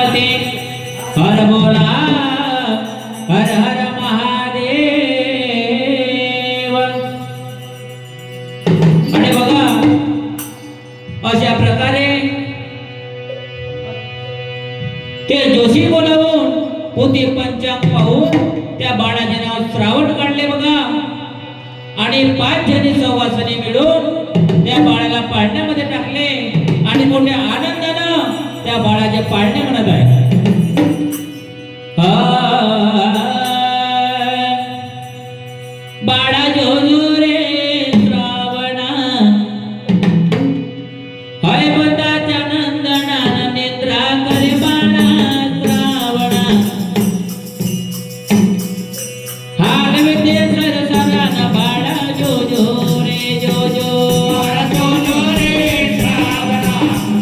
गणपती हर बोला हर हर महादेव। आणि बघा अशा प्रकारे ते जोशी बोलावून पोथी पंचांग पाहून त्या बाळाचे नाव श्रावण काढले बघा। आणि 5 जणी सहवासाने मिळून त्या बाळाला पाळण्यामध्ये टाकले आणि मोठ्या आनंदानं त्या बाळाचे पाळणे म्हणत आहे। बाळा जोजो रे श्रावणा हाय बताच्या नंदना नेत्रा करे बाळा श्रावणा हालविते सरसराना बाळा जोजो रे जोजो बाळा जोजो रे श्रावणा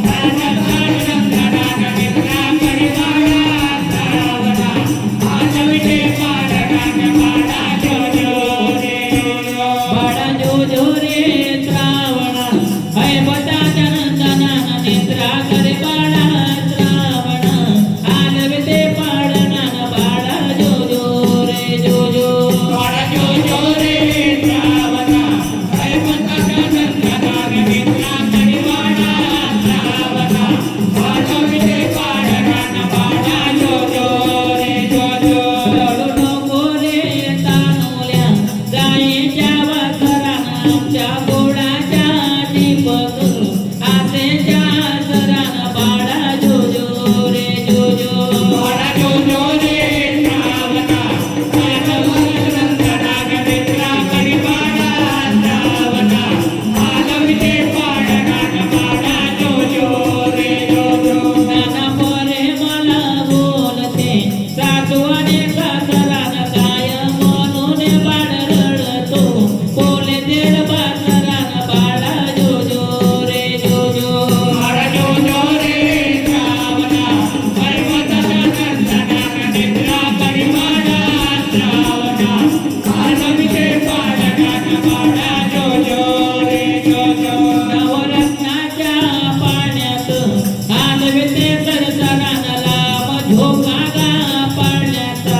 हालविते नंदना नेत्रा करे बाळा श्रावणा हालविते बाळा जोजो रे जोजो बाळा जोजो रे श्रावणा हाय बताच्या नंदना नेत्रा करे बाळा श्रावणा हालविते पाळणा बाळा जोजो रे जोजो बाळा जोजो रे श्रावणा हाय बताच्या नंदना नेत्रा करे बाळा श्रावणा हालविते पाळणा बाळा जोजो रे जोजो रडू नको रे तानुल्या गायीच्या वासरानं आमच्या गोडाच्या टिपक आसेच्या सरानं बाळा जोजो रे जोजो बाळा जोजो रे श्रावणा हालविते नंदना नेत्रा करे बाळा श्रावणा हालविते पाळणा बाळा जोजो रे जोजो नाना पोरे मला बोलते सासू आणि सासरानं काय म्हणून बाळ रडतो बोले देड बासरानं बाळा जोजो रे जोजो बाळा जोजो रे श्रावणा हाय बताच्या नंदना नेत्रा करे बाळा श्रावणा हालविते पाळणा बाळा जोजो रे जोजो नवरत्नाच्या पाण्यात हालविते सरसरानं लांब झोका गा पाळण्याचा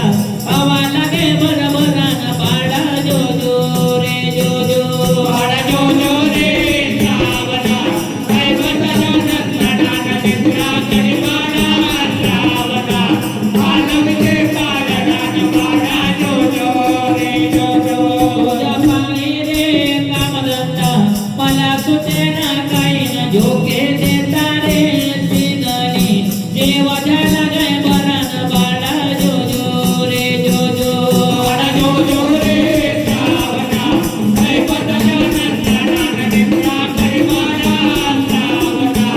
हवा लागे भरभरानं बाळा जोजो रे जोजो बाळा जोजो रे श्रावणा हाय बताच्या नंदना नेत्रा करे बाळा श्रावणा हालविते पाळणा बाळा जोजो रे जोजो तुझ्या पायी रे कामधंदा मला सुचेना काही न झोके देता रे सिंगणी जेव्हा झाला गाय बरानं बाळा जोजो रे जोजो बाळा जोजो रे श्रावणा हाय बताच्या नंदना नेत्रा करे बाळा श्रावणा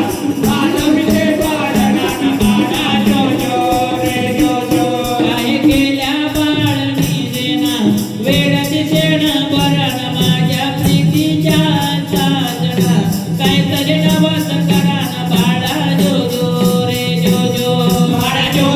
हालविते पाळणा बाळा जोजो रे जोजो काय केल्या बाळनी देना वेळ दिसेन बरण माझ्या प्रीतीच्या साजना काहीतरी नवस करान बाळा जोजो रे जोजो बाळा जोजो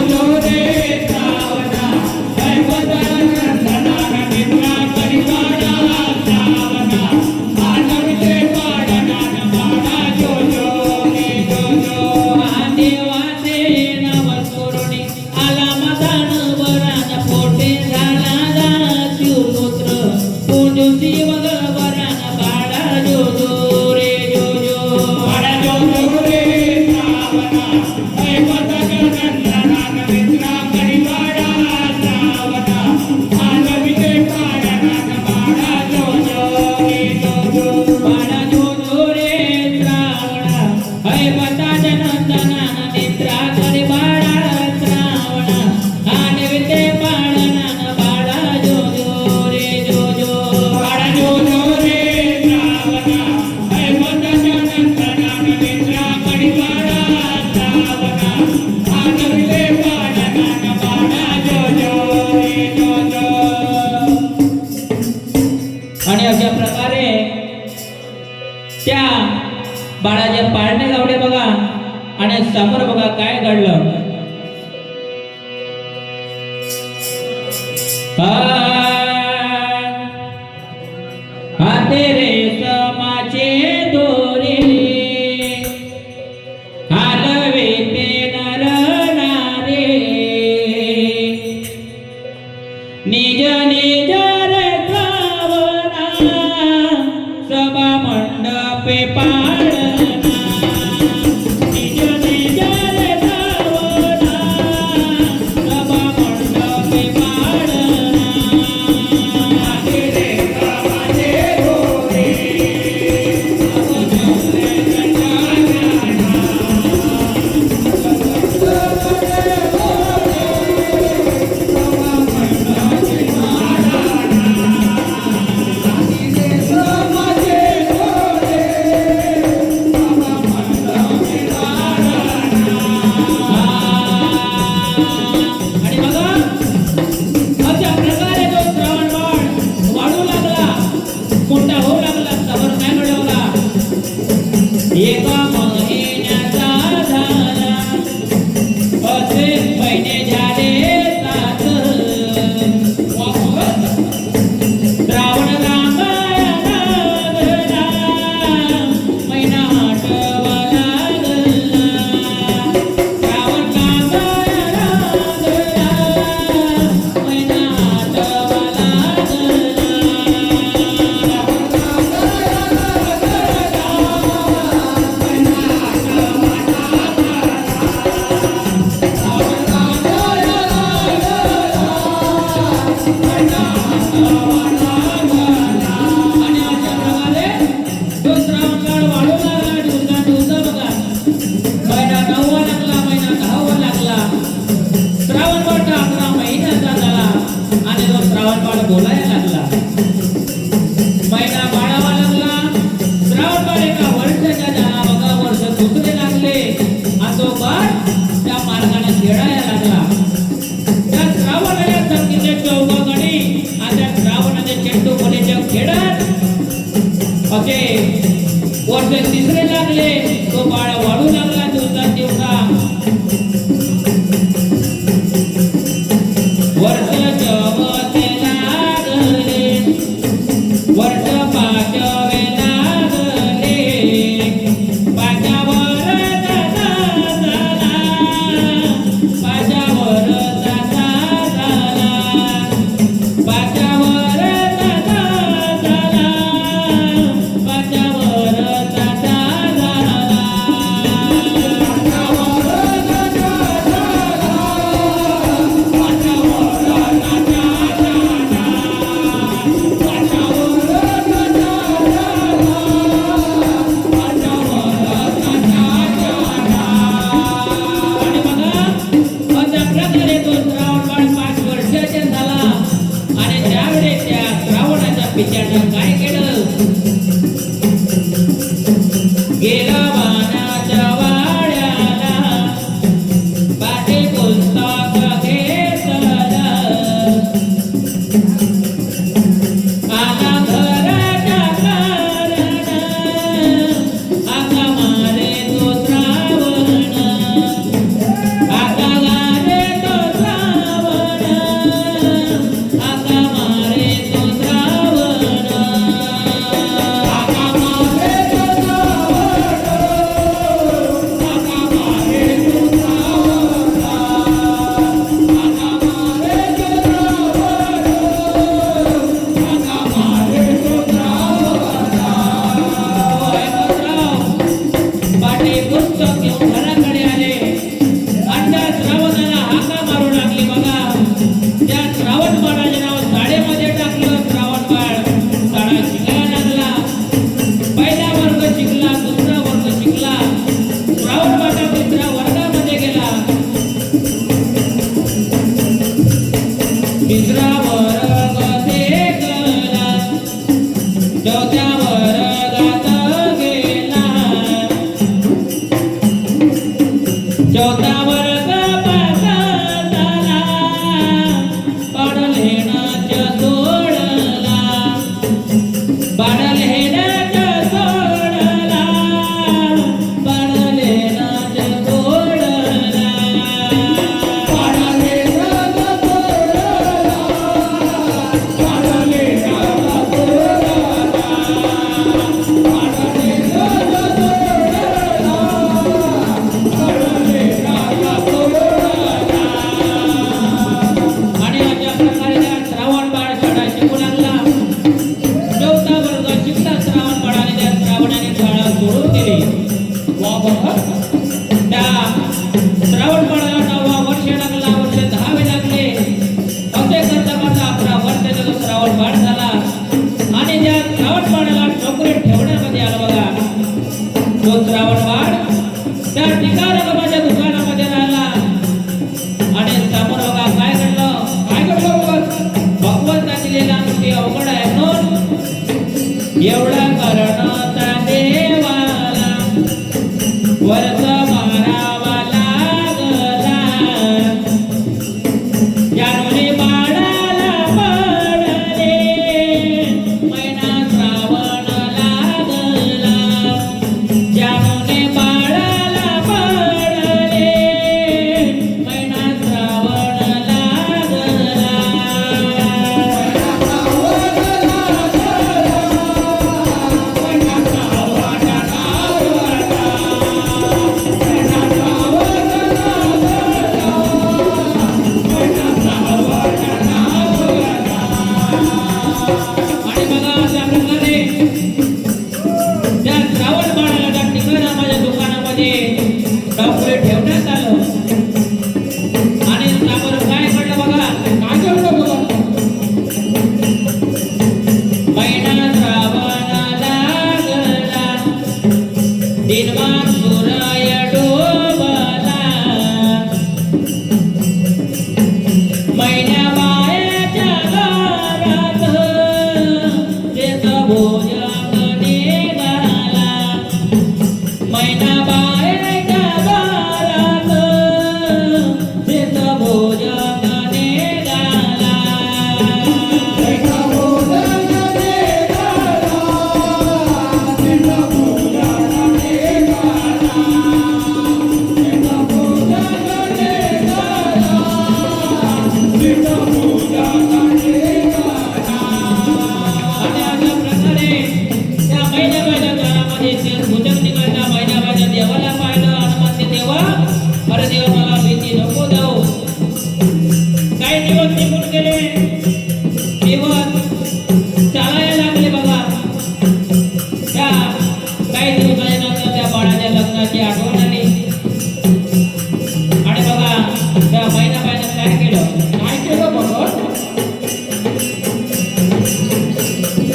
केलं. काय केलं बाबा?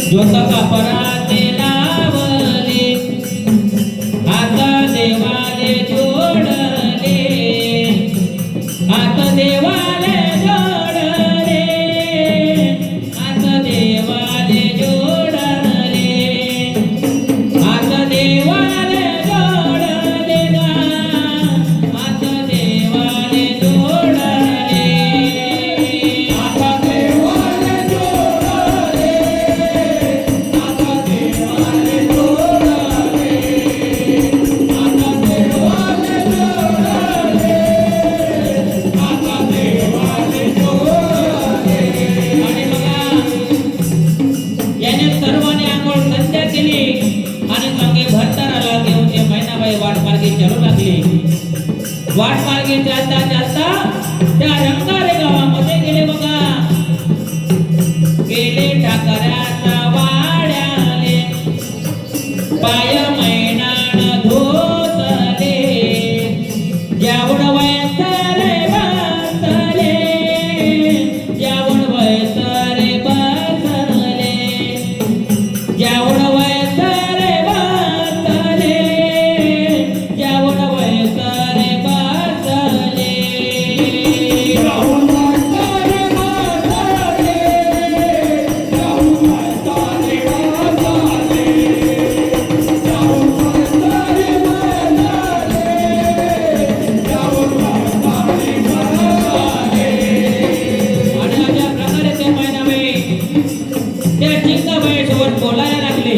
ज्योत कापराचे लावले, हात देवाले जोडले, हात देवाले जोडले, हात देवाले जोडले, हात देवाले जोडले ना, हात देवाले जोडले, आता देवाले जोडले, आता देवाले जोडले, आता देवाले जोडले, आता देवाले जोडले. आणि बघा याने सर्वांनी आंघोळ संध्या केली आणि मागे भरताराला घेऊन ते महिनाबाई वाटमार्गे चालू लागले. वाटमार्गे चालता चालता त्या रंगारे गावामध्ये गेले. बघा गेले ठाकऱ्याचा वाड्याले, पाय मैनान धोतले, जावड वयसरे बसले, जावड वयसरे बसले, जावड वयसरे बसले, जावड वयसरे बसले. जाऊन वाटारे वाटारे, जाऊन वाटारे वाटारे, जाऊन वाटारे वाटारे, जाऊन वाटारे वाटारे. आणि अशा प्रकारे ते मैनाबाई त्या चिंकाबाई सोबत बोलायला लागले.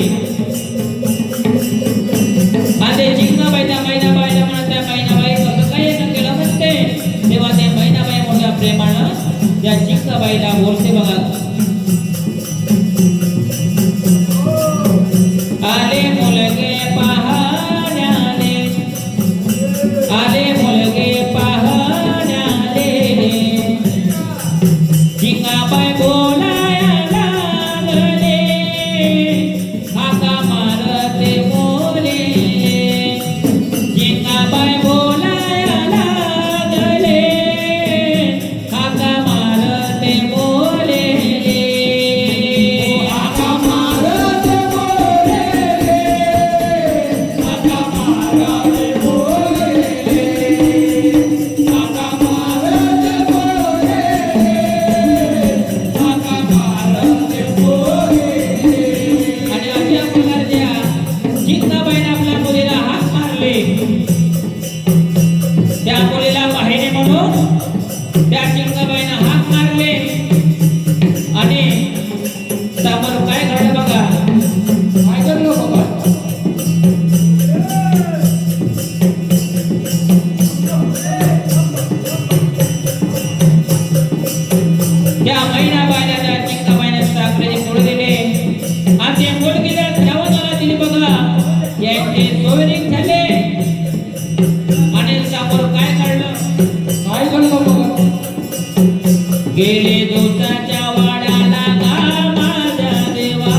आणि ते चिंकाबाई त्या मैनाबाईला म्हणत, त्या मैनाबाई कसं काय येणं केलं म्हणते. तेव्हा ते मैनाबाई मोठ्या प्रेमानं त्या चिंकाबाईला बोलते. बघा आले मुलगे पाहण्याले, आले मुलगे पाहण्याले, चिंकाबाई बोलाया लागले, हाका मारते बोले, चिंकाबाई बोलाया लागले, हाका मारते बोले, आता मारते बोलेले, आता मारते बोलेले, आता मारते बोलेले, आता मारते बोलेले. आणि अशा प्रकारच्या चिंकाबाईने आपल्या मुलीला हात मारले. त्या मुलीला पाहिणे म्हणून त्या चिंकाबाईने हात मारले. आणि समोर काय घडलं बघा. काय करलो बाबा? त्या महिनाबाईला त्या चिंकाबाईने साखरेचे मूळ दिले आणि ते मूळ गेल्या श्रावणाला दिली. बघा यांचे सोयरीक झाले. आणि समोर काय घडलं. काय करलो बाबा? गेले दोताच्या वाड्याला गा माझ्या देवा,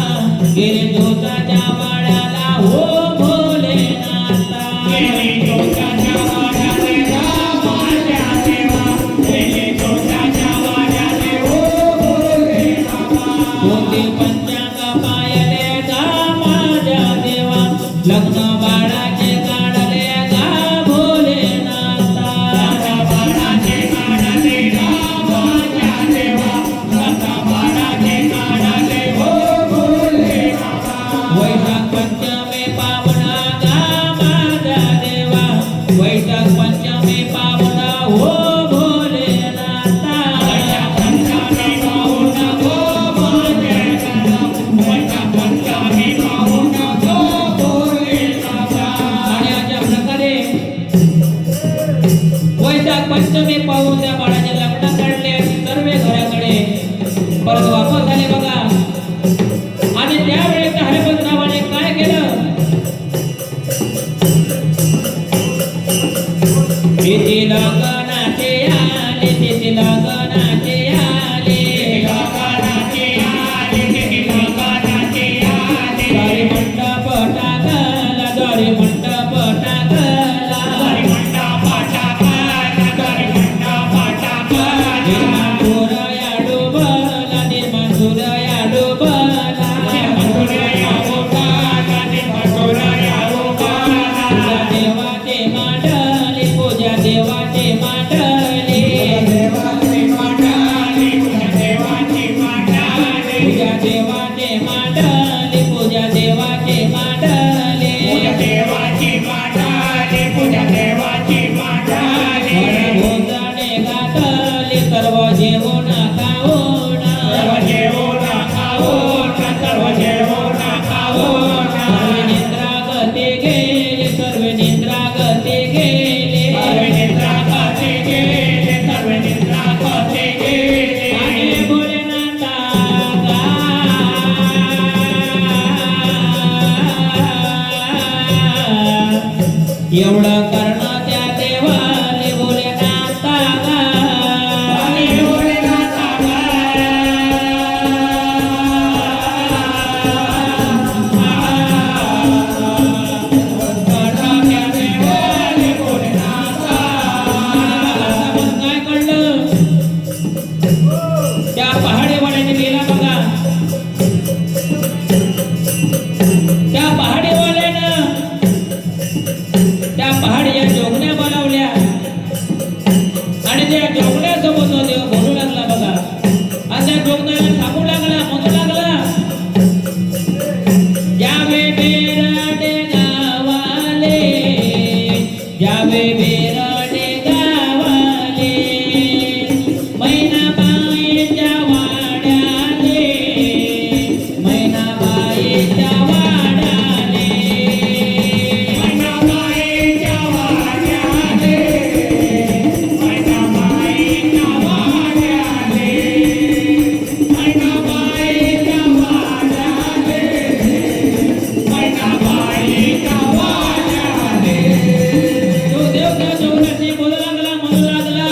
गेले दोताच्या वाड्याला हो भोलेनाथा, गेली जोताच्या वाड्याले गा माझ्या देवा, गेली जोताच्या वाड्याले हो भोलेनाथा. कोणते पंचांग पायले गा माझ्या देवा, लग्न बाळाचे काढले गा भोलेनाथा, आता बाळाचे काढले गा माझ्या देवा, आता बाळाचे काढले हो भोलेनाथा. वैशाख पंचमी पावना गा माझ्या देवा, वैशाख पंचमी पावना हो भोलेनाथा, वैशाख पंचमी पाहुणा गो माझ्या देवा, वैशाख पंचमी पाहुणा गो भोलेनाथा. आणि अशा प्रकारे वैशाख पंचमी पाहून त्या बाळाचे लग्न काढले. सर्व घराकडे परत वापस झाले. बघा आणि त्यावेळेस हरिपतरावाने काय केलं. तिथे लग्नाचे आले, तिथे लग्नाचे आले, लग्नाचे आले, तिथे लग्नाचे आले. द्वारी मंडप टाकला, द्वारी मंडप टाकला, द्वारी मंडप टाकला, द्वारी मंडप टाकला. जेवण खाऊन सर्व जेवण खाऊन सर्व जेवण खाऊन सर्व निद्रागती गेले सर्व निद्रागती गेले सर्व निद्रा खाते गेले सर्व निद्रा खाते गेले आणि भोलेनाथा एवढं करणं त्या देवाले भोलेनाथा आणि भोलेनाथा करणाऱ्या देवाले भोलेनाथा मग काय कळलं त्या पहाडी वाड्याने गेला बघा त्या पहाडीवाल्यानं त्या पहाडीच्या जोगण्या बनवल्या आणि त्या जोगण्यासोबत तो देव बोलू लागला बघा आणि त्या जोगण्याला सांगू लागला म्हणू लागला जावे बेराडे गावाले जावे बेराडे गावाले मैनाबाईच्या वाड्याले मैनाबाईच्या वाड्याले मैनाबाईच्या वाड्याले मैनाबाईच्या वाड्याले मैनाबाईच्या वाड्याले मैनाबाईच्या वाड्याले तो देव त्या जोगण्याशी बोलू लागला म्हणू लागला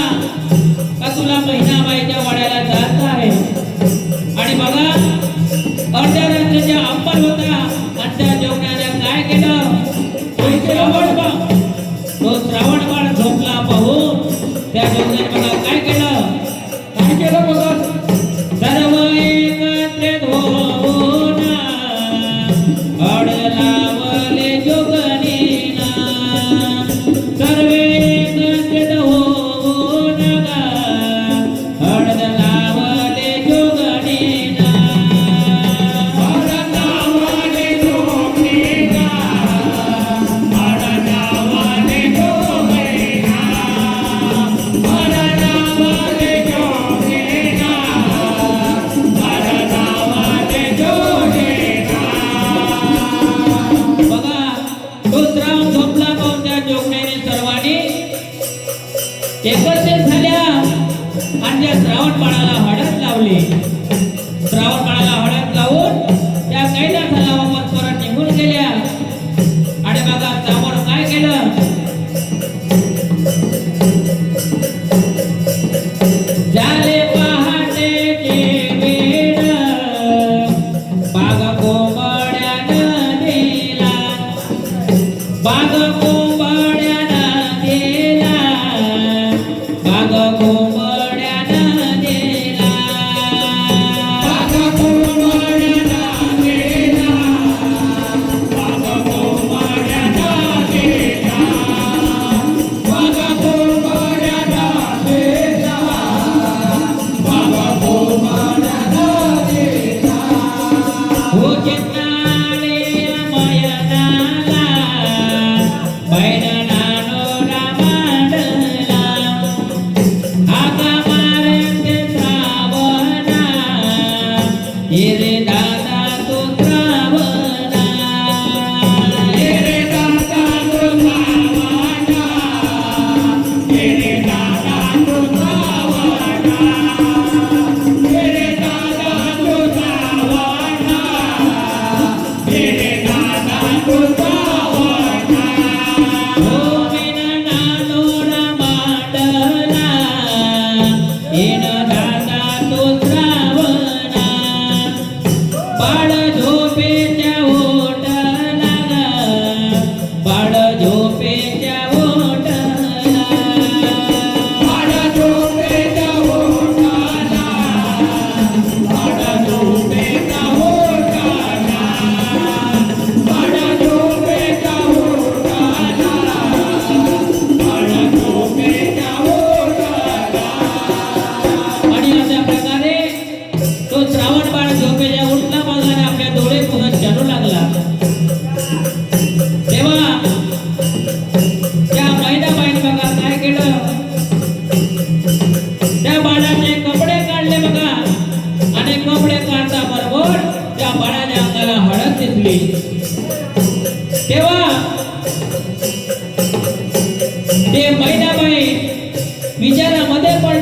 का तुला महिनाबाईच्या वाड्याला जायचं आहे आणि बघा अर्ध्या रात्रीच्या अंबर होता आणि त्या जोगण्याने काय केलं तो श्रावण बाळ झोपला पाहून त्या जोगण्याने बघा काय केलं बघा सर्व एकत्रित होऊन हळ लावले जोगणीना सर्वे एकत्रित होऊन हळद लावले जोगणीना भारतावाले जोगेना भारतावाले जोगेना भारतावाले जोगेना भारतावाले जोगेना बघा तो श्रावण झोपला पाहून त्या जोगण्याने सर्वांनी एकत्रित झाल्या आणि त्या श्रावण बाळाला हळद लावली श्रावण बाळाला हळद लावून त्या कैलासाला वापस परत निघून गेल्या आणि बघा श्रावण काय केलं झाले पहाटेचे वेळ बाग कोंबड्यानं दिला बाग कोंबड्यानं दिला बाग कोंबड्यानं दिला बागा कोंबड्याला गेला बागा कोंबड्याला गेला बागा कोंबड्याला गेला बागा कोंबड्याला गेला हो चित्ताले मयनाला बैल नानो रामाडला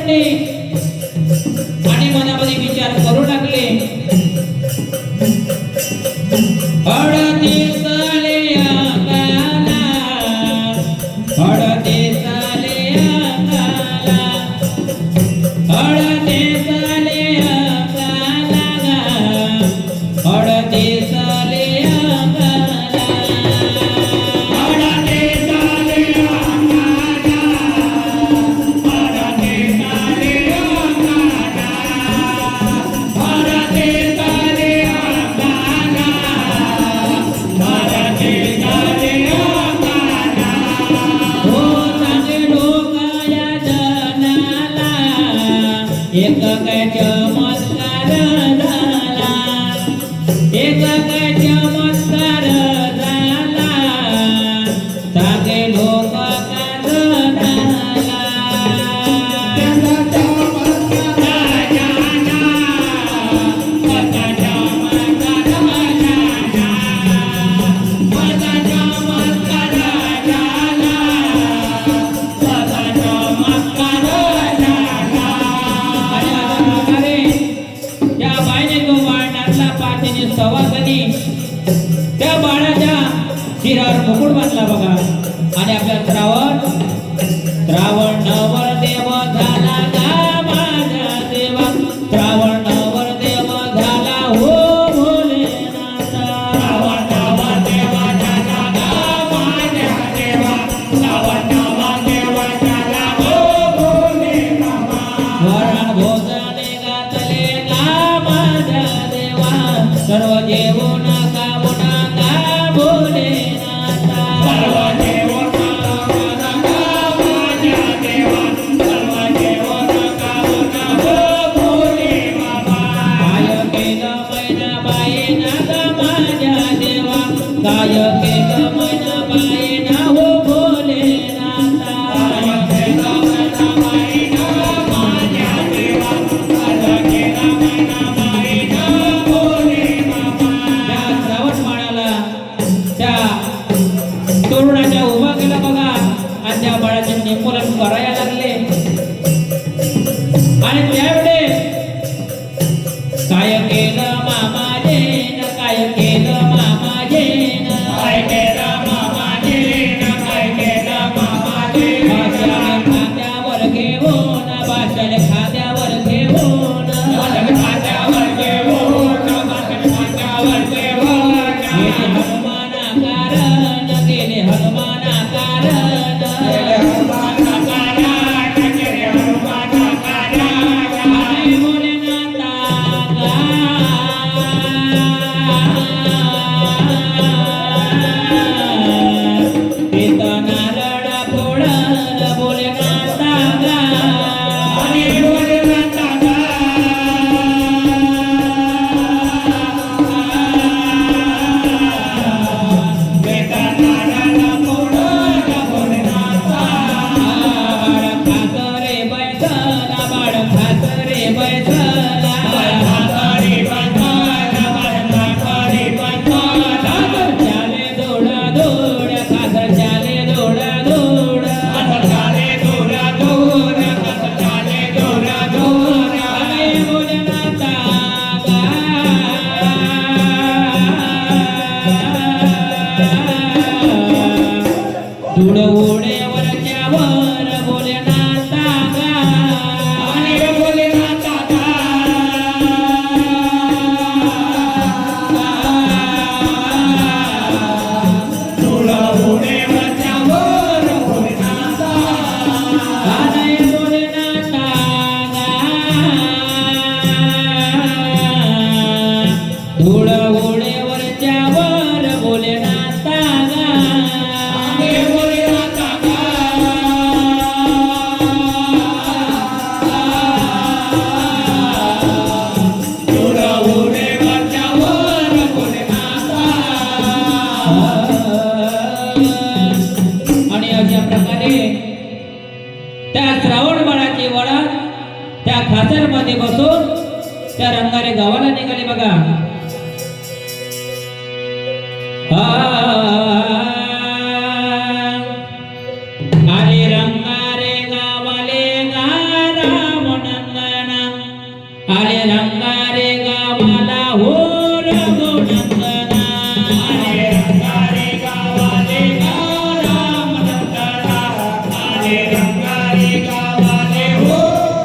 बसले आणि मनामध्ये विचार करू लागले. हळदी साले अंगाला, हळदी साले अंगाला, हळदी साले अंगाला, हळदी साले अंगाला. हळदी साले अंगाला, हळदी साले अंगाला, हळदी साले अंगाला, हळदी साले अंगाला. हो सांगे लोकाया जनाला, एक काय चमत्कार झाला, एक काय चमत्कार झाला, सांगे लोक का जनाला. आणि अशा प्रकारे त्या बाईने तो बाळ नाचला. पाचीने सवासनी त्या बाळाच्या शिरावर मुकुट बांधला बघा. आणि आपल्या श्रावण नवरदेव झाला गा माझ्या देवा, श्रावण नवरदेव झाला हो भोलेनाथा. वरण भोजने घातले गा माझ्या देवा, सर्व जेवण खाऊन गा भोलेनाथा. काय केलं मैना बाईना गा माझ्या देवा, काय केलं मैना बाईना हो भोलेनाथा. त्या श्रावण बाळाला त्या तरुणाच्या उभा केला बघा आणि त्या बाळाचे निर्मूलन करायला लागले. आणि त्यावेळे काय केलं मामाजेन, काय केलं मामाजेन, भाषण खात्यावर घेऊन, भाषण खात्यावर घेऊन, गेले हनुमाना कारण, गेले हनुमाना कारण. आणि भोलेनाथा तिथं नारळ फोडल भोलेनाथा गा. बाळ खातरे बैसला, बाळ खातरे बैसला, खातर चाले दोडा दोड, खातर चाले दोडा दोड. आणि भोलेनाथा गा. धूळ उडे वरच्या वर भोलेनाथा गा. आणि भोलेनाथा गा. धूळ उडे वरच्या वर भोलेनाथा गा. आणि अशा प्रकारे त्या श्रावण बाळाची वळण त्या खाचर मध्ये बसून त्या रंगारे गावाला निघाले बघा. अरे रंगारे गावाले गा राम आले रंगा रे गावाला हो रघुनंदना आले रंगारे गावाले गा रामनंदना आले रंगारे गावाले हो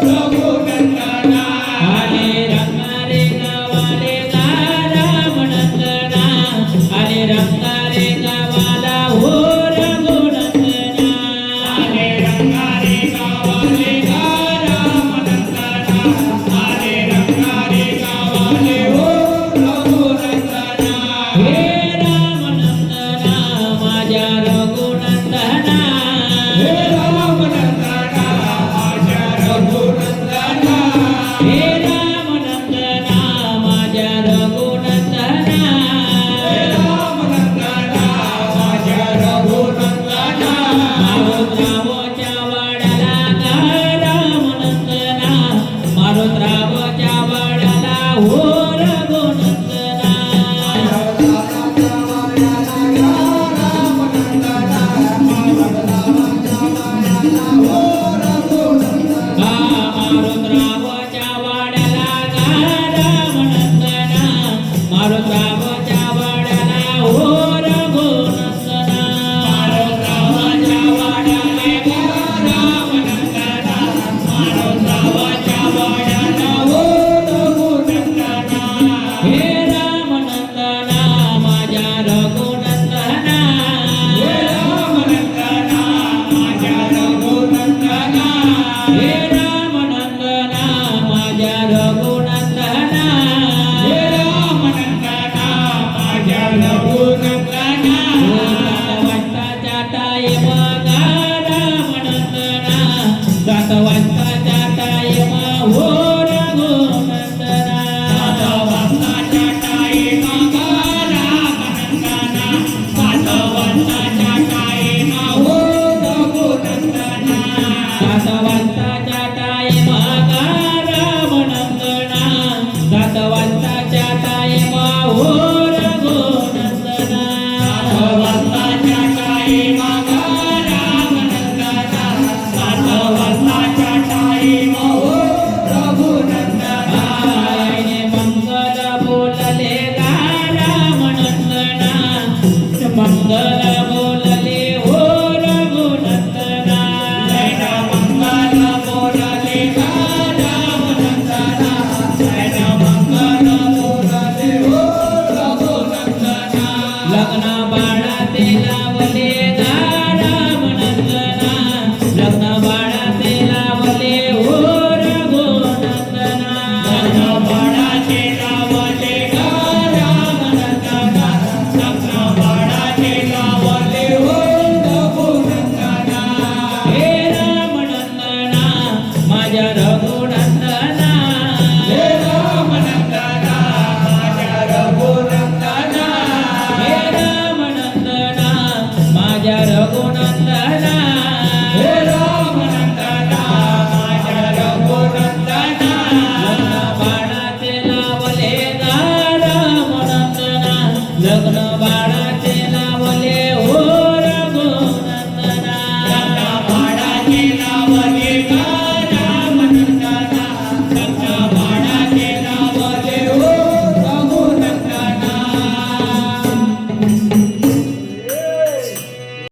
रघुनंदना आले रंगा रे गावाले गा रामनंदना आले रंगा रे गावाला हो रघुनंदना आले रंगारे गावाले गा रामनंदना आले रंगारे गावाले हो रघुनंदना हे रामनंदना माझ्या रघुनंदना हे रामनंदना माझ्या रघुनंदना हे रामनंदना माझ्या रघुनंदना हे रामनंदना माझ्या रघुनंदना मारुतरावच्या वाड्याला गा रामनंदना मारुतरावच्या वाड्याला हो रघुनंदना मारुतरावच्या वाड्याला गा रामनंदना मारुतरावच्या वाड्याला हो रघुनंदना मारुतरावच्या वाड्याला गा रामनंदना मारुतरावच्या वाड्याला हो रघुनंदना हे रामनंदना माझ्या रघुनंदना हे रामनंदना माझ्या रघुनंदना हे रामनंदना माझ्या रघुनंदना हे रामनंदना माझ्या रघुनंदना जातवंताच्या टाईम गा रामनंदना जातवंताच्या टाईम हो रघुनंदना सातवंताच्या टाईमा गा रामनंदना सातवंताच्या टाईमा हो रघुनंदना जातवंताच्या टाईम गा रामनंदना जातवंताच्या टाईम हो रघुनंदना सातवंताच्या टाईमा गा रामनंदना सातवंताच्या टाईमा हो रघुनंदना आईने मंगल बोलले गा रामनंदना मंगल बोलले हो रघुनंदना जय मंगल बोलले गा रामनंदना जय मंगल बोलले हो रघुनंदना लग्न बाळाचे लावले गा रामनंदना लग्न बाळाचे लावले हो रघुनंदना बाळाचे लावले गा रामनंदना लग्न बाळाचे लावले हो रघुनंदना हे रामनंदना माझ्या रघुनंदना हे रामनंदना माझ्या रघुनंदना हे रामनंदना माझ्या रघुनंदना हे रामनंदना माझ्या रघुनंदना लग्न बाळाचे लावले गा रामनंदना लग्न